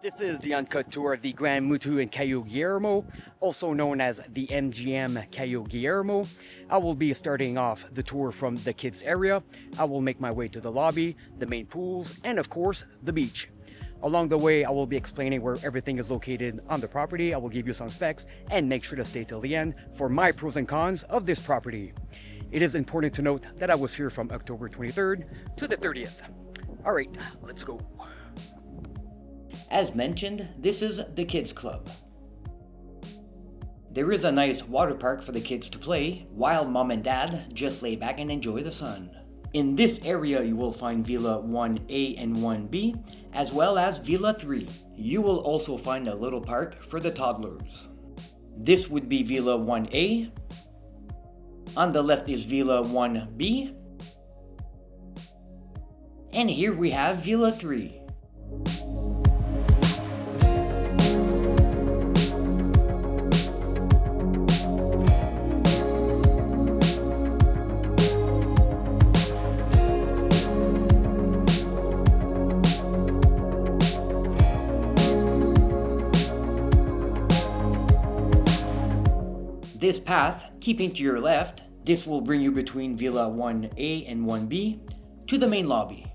This is the Uncut tour of the Grand Muthu Cayo Guillermo, also known as the MGM Cayo Guillermo. I will be starting off the tour from the kids area. I will make my way to the lobby, the main pools, and of course, the beach. Along the way, I will be explaining where everything is located on the property. I will give you some specs and make sure to stay till the end for my pros and cons of this property. It is important to note that I was here from October 23rd to the 30th. All right, let's go. As mentioned, this is the kids club. There is a nice water park for the kids to play, while mom and dad just lay back and enjoy the sun. In this area you will find Villa 1A and 1B, as well as Villa 3. You will also find a little park for the toddlers. This would be Villa 1A. On the left is Villa 1B. And here we have Villa 3. This path, keeping to your left, this will bring you between Villa 1A and 1B to the main lobby.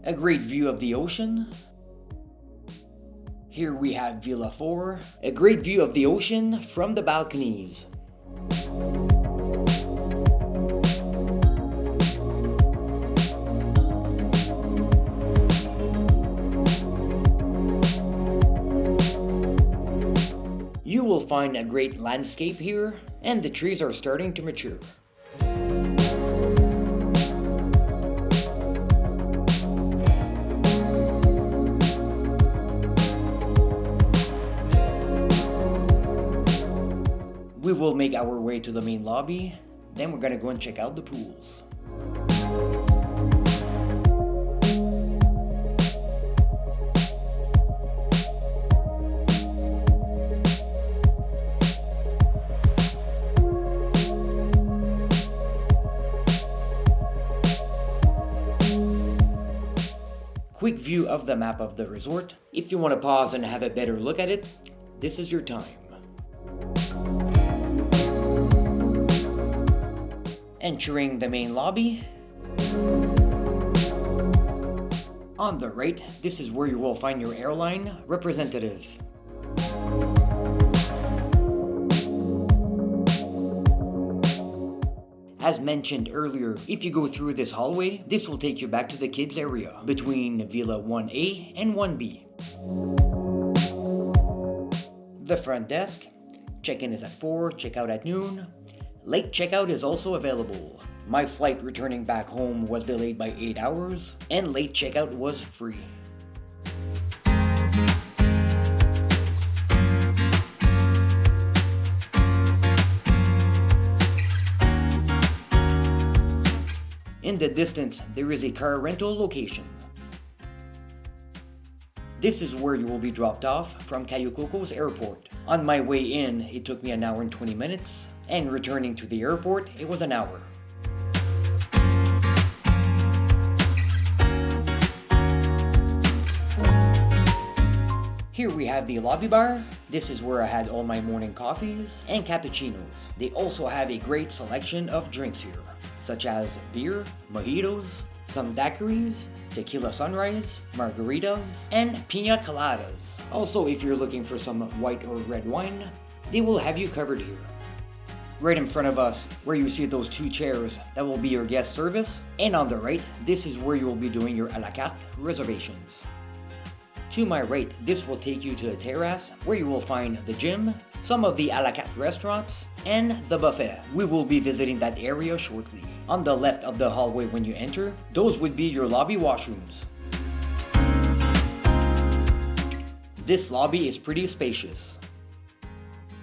A great view of the ocean. Here we have Villa 4, a great view of the ocean from the balconies. You will find a great landscape here, and the trees are starting to mature. We will make our way to the main lobby, then we're gonna go and check out the pools. Quick view of the map of the resort. If you want to pause and have a better look at it, this is your time. Entering the main lobby. On the right, this is where you will find your airline representative. As mentioned earlier, if you go through this hallway, this will take you back to the kids area between Villa 1A and 1B. The front desk, check-in is at 4, check-out at noon. Late checkout is also available. My flight returning back home was delayed by 8 hours, and late checkout was free. In the distance, there is a car rental location. This is where you will be dropped off from Cayo Coco's airport. On my way in, it took me 1 hour and 20 minutes, and returning to the airport, it was 1 hour. Here we have the lobby bar. This is where I had all my morning coffees and cappuccinos. They also have a great selection of drinks here, such as beer, mojitos, some daiquiris, tequila sunrise, margaritas, and piña coladas. Also, if you're looking for some white or red wine, they will have you covered here. Right in front of us, where you see those 2 chairs, that will be your guest service. And on the right, this is where you will be doing your a la carte reservations. To my right, this will take you to a terrace where you will find the gym, some of the a la carte restaurants, and the buffet. We will be visiting that area shortly. On the left of the hallway when you enter, those would be your lobby washrooms. This lobby is pretty spacious.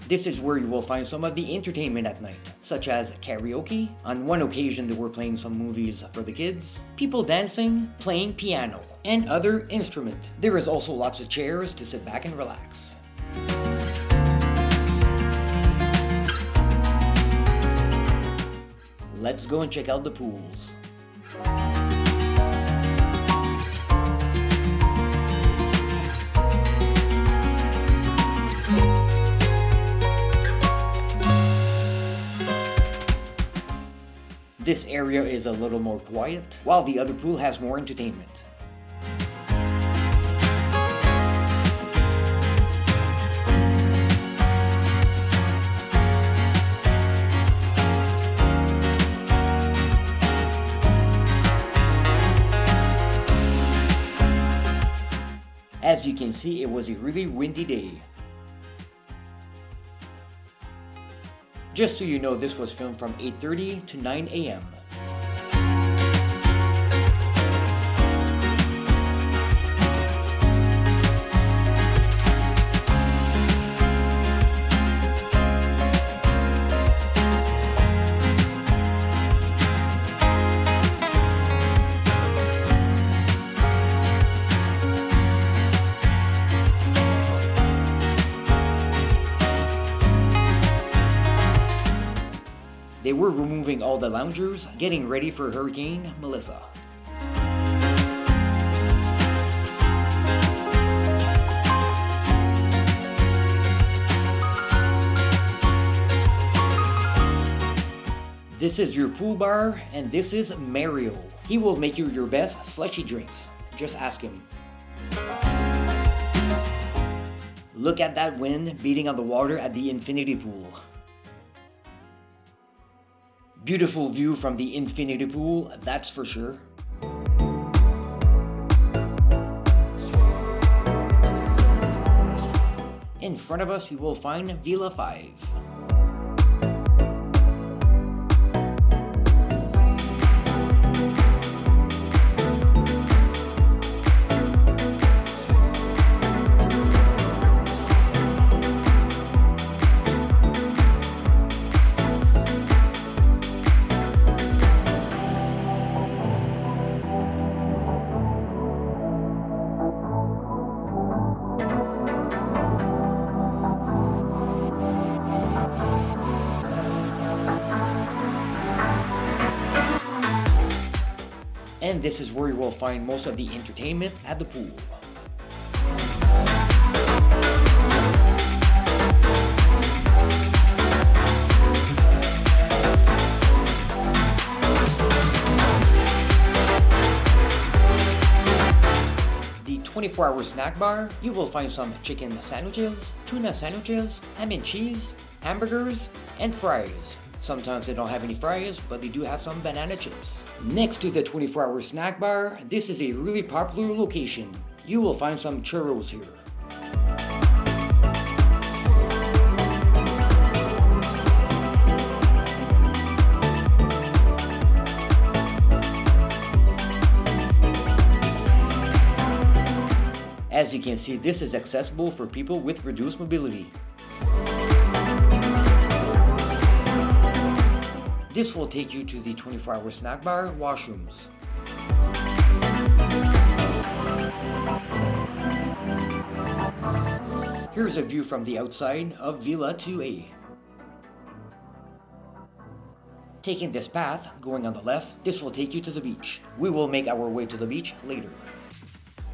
This is where you will find some of the entertainment at night, such as karaoke. On one occasion they were playing some movies for the kids, people dancing, playing piano, and other instruments. There is also lots of chairs to sit back and relax. let's go and check out the pools. This area is a little more quiet, while the other pool has more entertainment. As you can see, it was a really windy day. Just so you know, this was filmed from 8:30 to 9 a.m. They were removing all the loungers, getting ready for Hurricane Melissa. This is your pool bar, and this is Mario. He will make you your best slushy drinks. Just ask him. Look at that wind beating on the water at the infinity pool. Beautiful view from the infinity pool, that's for sure. In front of us, you will find Vila 5. And this is where you will find most of the entertainment at the pool. The 24-hour snack bar, you will find some chicken sandwiches, tuna sandwiches, ham and cheese, hamburgers, and fries. Sometimes they don't have any fries, but they do have some banana chips. Next to the 24-hour snack bar, this is a really popular location. You will find some churros here. As you can see, this is accessible for people with reduced mobility. This will take you to the 24-hour snack bar washrooms. Here's a view from the outside of Vila 2A. Taking this path, going on the left, this will take you to the beach. We will make our way to the beach later.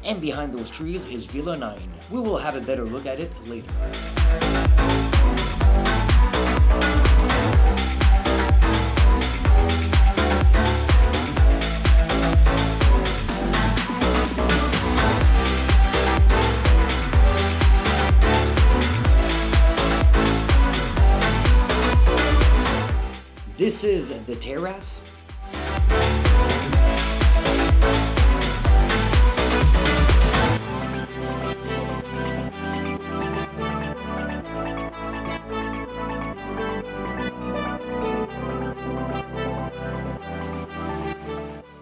And behind those trees is Vila 9. We will have a better look at it later. This is the terrace.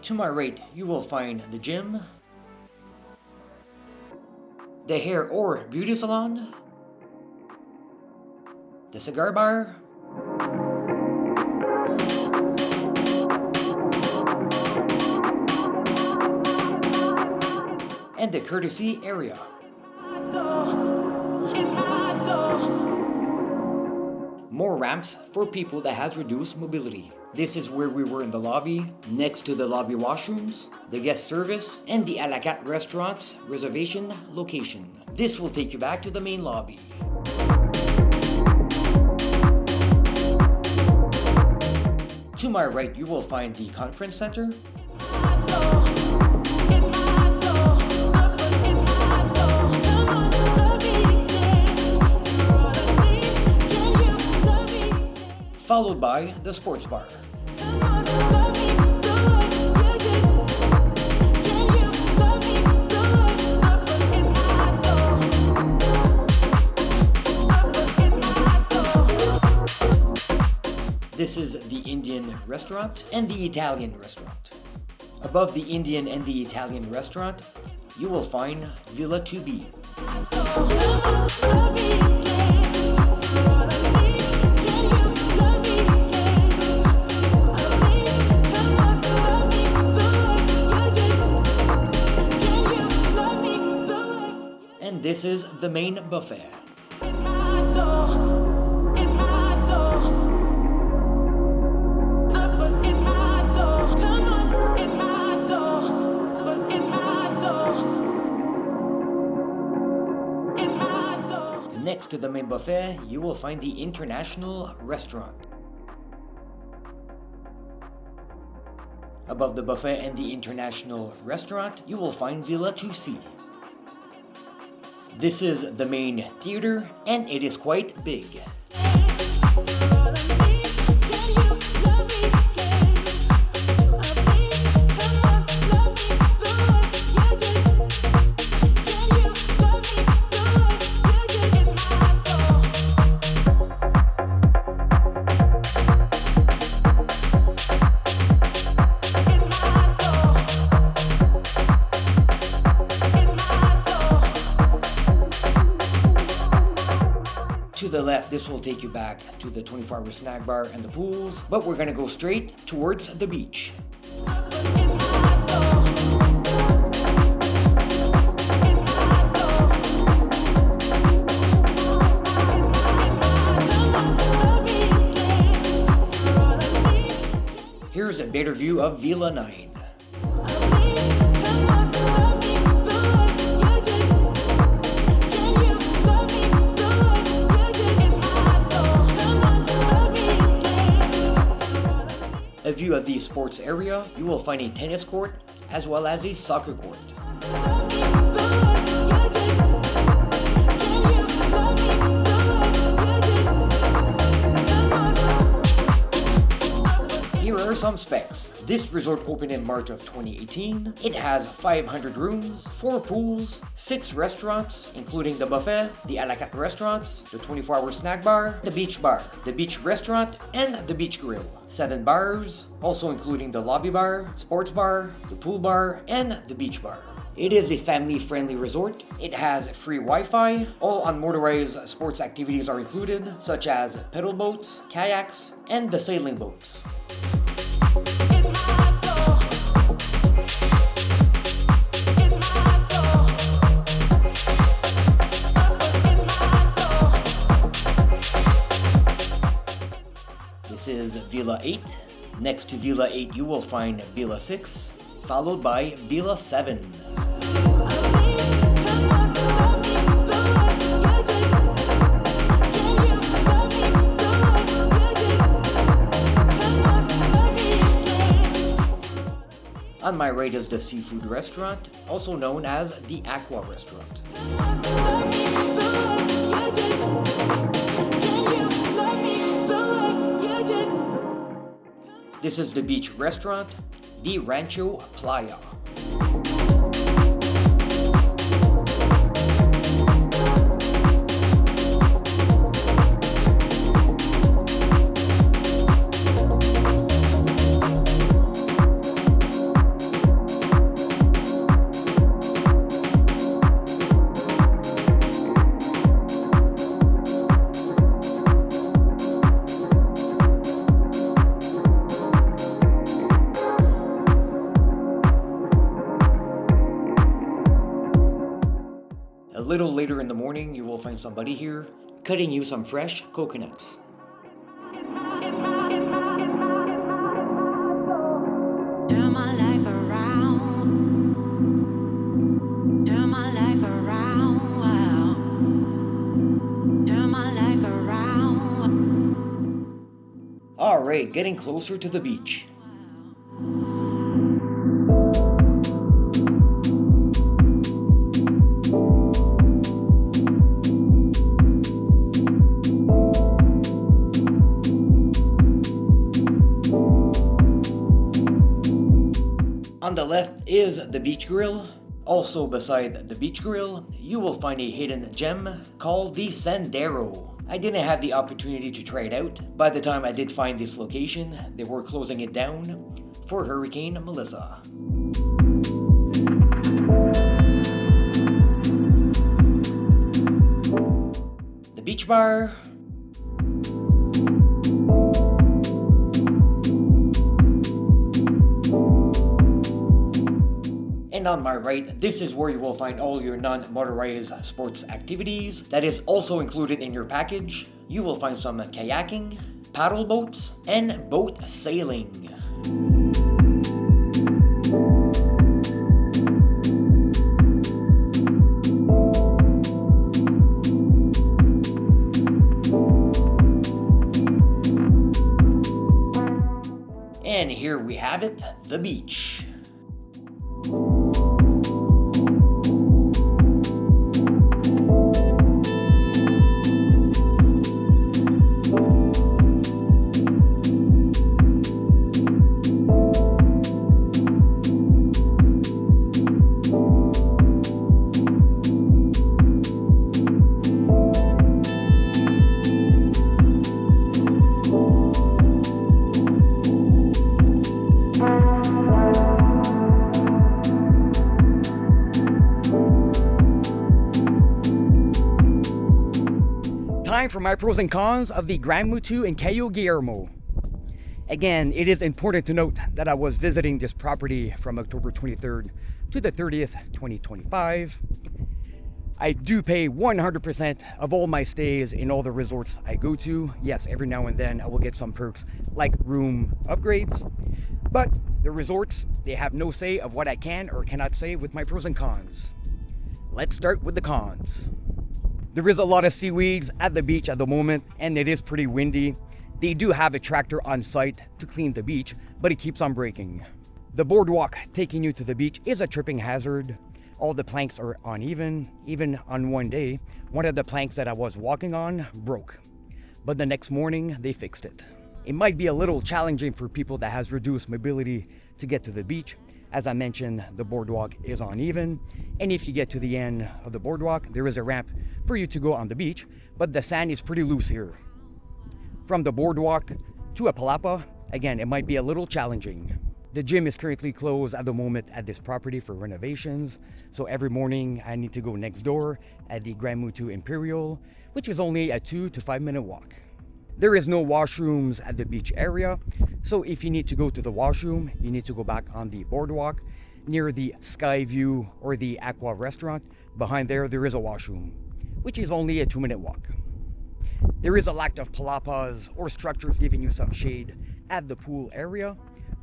To my right, you will find the gym, the hair or beauty salon, the cigar bar, and the courtesy area. More ramps for people that has reduced mobility. This is where we were in the lobby, next to the lobby washrooms, the guest service, and the a la carte restaurant's reservation location. This will take you back to the main lobby. To my right, you will find the conference center. Followed by the sports bar. This is the Indian restaurant and the Italian restaurant. Above the Indian and the Italian restaurant, you will find Villa 2B. And this is the main buffet. Next to the main buffet, you will find the International Restaurant. Above the buffet and the International Restaurant, you will find Villa 2C. This is the main theater, and it is quite big. To the left, this will take you back to the 24-hour snack bar and the pools, but we're gonna go straight towards the beach. Here's a better view of Villa 9. A view of the sports area, you will find a tennis court as well as a soccer court. Here are some specs. This resort opened in March of 2018. It has 500 rooms, 4 pools, 6 restaurants, including the buffet, the a la carte restaurants, the 24-hour snack bar, the beach restaurant, and the beach grill. 7 bars, also including the lobby bar, sports bar, the pool bar, and the beach bar. It is a family-friendly resort. It has free Wi-Fi. All unmotorized sports activities are included, such as pedal boats, kayaks, and the sailing boats. This is Villa 8. Next to Villa 8, you will find Villa 6, followed by Villa 7. On my right is the seafood restaurant, also known as the Aqua Restaurant. This is the beach restaurant, the Rancho Playa. A little later in the morning, you will find somebody here cutting you some fresh coconuts. Turn my life around. Turn my life around. Wow. Turn my life around. Alright, getting closer to the beach. On the left is the beach grill. Also beside the beach grill, you will find a hidden gem called the Sendero. I didn't have the opportunity to try it out. By the time I did find this location, they were closing it down for Hurricane Melissa. The beach bar. And on my right, this is where you will find all your non-motorized sports activities. That is also included in your package. You will find some kayaking, paddle boats, and boat sailing. And here we have it, the beach. Time for my pros and cons of the Grand Muthu Cayo Guillermo. Again, it is important to note that I was visiting this property from October 23rd to the 30th, 2025. I do pay 100% of all my stays in all the resorts I go to. Yes, every now and then I will get some perks like room upgrades. But the resorts, they have no say of what I can or cannot say with my pros and cons. Let's start with the cons. There is a lot of seaweeds at the beach at the moment, and it is pretty windy. They do have a tractor on site to clean the beach, but it keeps on breaking. The boardwalk taking you to the beach is a tripping hazard. All the planks are uneven. Even on one day, one of the planks that I was walking on broke. But the next morning, they fixed it. It might be a little challenging for people that has reduced mobility to get to the beach. As I mentioned, the boardwalk is uneven, and if you get to the end of the boardwalk, there is a ramp for you to go on the beach, but the sand is pretty loose here. From the boardwalk to a palapa, again, it might be a little challenging. The gym is currently closed at the moment at this property for renovations, so every morning I need to go next door at the Grand Muthu Imperial, which is only a 2 to 5 minute walk. There is no washrooms at the beach area, so if you need to go to the washroom, you need to go back on the boardwalk near the Sky View or the Aqua restaurant. Behind there is a washroom, which is only a 2 minute walk. There is a lack of palapas or structures giving you some shade at the pool area,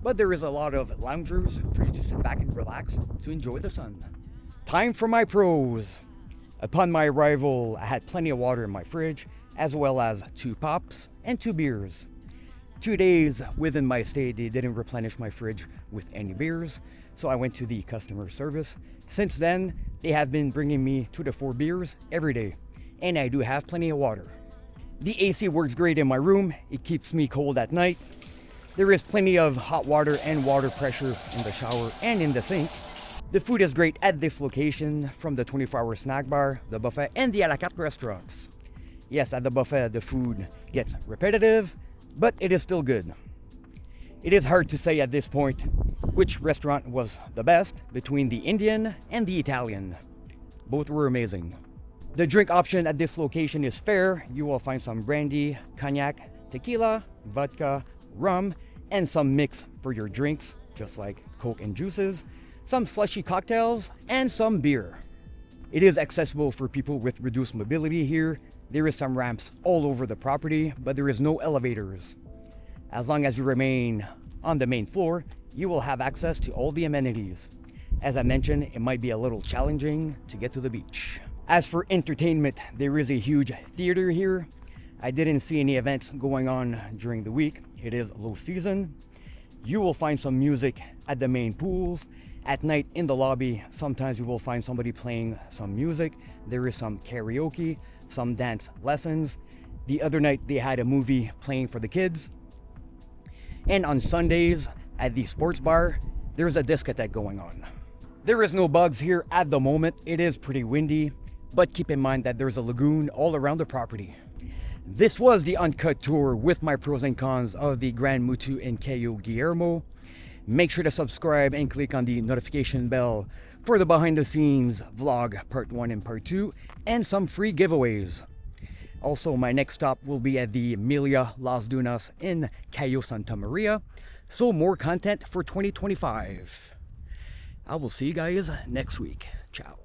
but there is a lot of loungers for you to sit back and relax to enjoy the sun. Time for my pros. Upon my arrival, I had plenty of water in my fridge, as well as 2 pops and 2 beers. 2 days within my stay, they didn't replenish my fridge with any beers, so I went to the customer service. Since then, they have been bringing me 2 to 4 beers every day, and I do have plenty of water. The AC works great in my room. It keeps me cold at night. There is plenty of hot water and water pressure in the shower and in the sink. The food is great at this location, from the 24-hour snack bar, the buffet, and the a la carte restaurants. Yes, at the buffet, the food gets repetitive, but it is still good. It is hard to say at this point which restaurant was the best between the Indian and the Italian. Both were amazing. The drink option at this location is fair. You will find some brandy, cognac, tequila, vodka, rum, and some mix for your drinks, just like Coke and juices, some slushy cocktails, and some beer. It is accessible for people with reduced mobility here. There is some ramps all over the property, but there is no elevators. As long as you remain on the main floor, you will have access to all the amenities. As I mentioned, it might be a little challenging to get to the beach. As for entertainment, there is a huge theater here. I didn't see any events going on during the week. It is low season. You will find some music at the main pools. At night in the lobby, sometimes you will find somebody playing some music. There is some karaoke, some dance lessons. The other night they had a movie playing for the kids. And on Sundays at the sports bar, there's a discotheque going on. There is no bugs here at the moment. It is pretty windy, but keep in mind that there's a lagoon all around the property. This was the Uncut tour with my pros and cons of the Grand Muthu Cayo Guillermo. Make sure to subscribe and click on the notification bell for the behind the scenes vlog part 1 and part 2 and some free giveaways. Also, my next stop will be at the Melia, Las Dunas in Cayo Santa Maria. So more content for 2025. I will see you guys next week. Ciao.